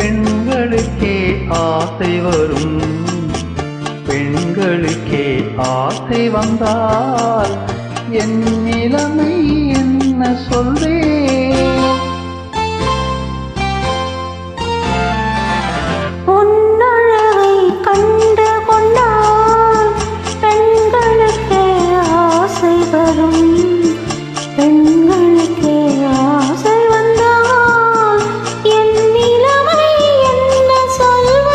பெண்களுக்கே ஆசை வரும், பெண்களுக்கே ஆசை வந்தால் என் நிலைமை என்ன சொல்வேன்? உன்னழகை கண்டு கொண்டால் பெண்களுக்கே ஆசை வரும், பெண்களுக்கே ஆசை வந்தால் என் நிலைமை என்ன சொல்வேன்?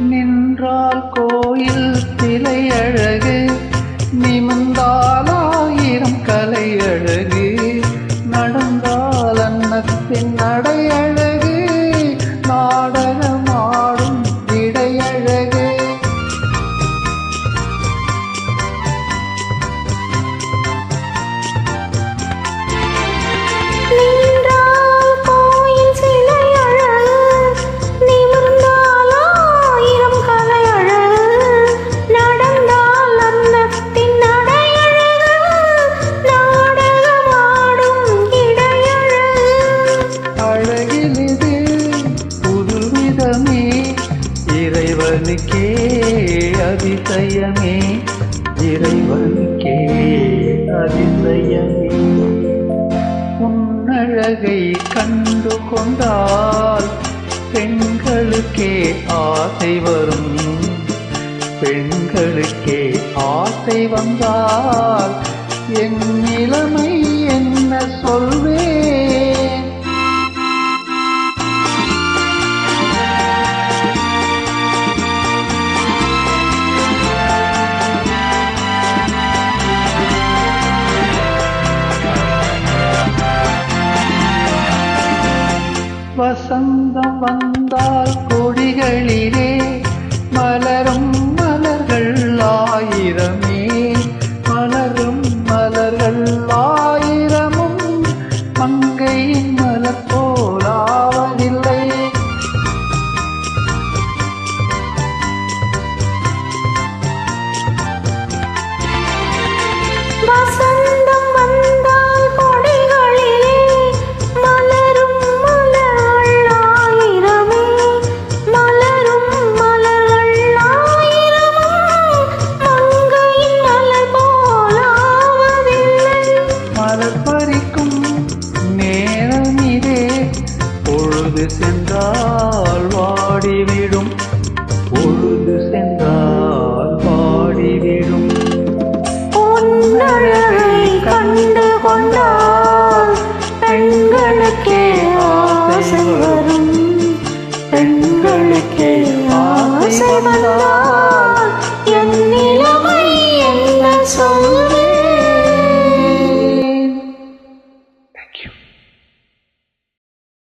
நின்றால் கோயில் சிலை அழகு, நிமிர்ந்தால் ஆயிரம் கலை அழகு, நடந்தால் அன்னத்தின் நடை அழகு, நாடகமாடும் இடை அழகு. நின்றால் கோயில் சிலை அழகு, நிமிர்ந்தால் ஆயிரம் கலை அழகு, நடந்தால் அன்னத்தின் நடை அழகு, நாடகமாடும் இடை அழகு. அழகிலிது புதுவிதமே, இறைவனுக்கே அதிசயமே, இறைவனுக்கே அதிசயமே. உன்னழகை கண்டு கொண்டால் பெண்களுக்கே ஆசை வரும், பெண்களுக்கே ஆசை வந்தால் என் நிலைமை என்ன சொல்வேன்? வசந்தம் வந்தால் கொடிகளிலே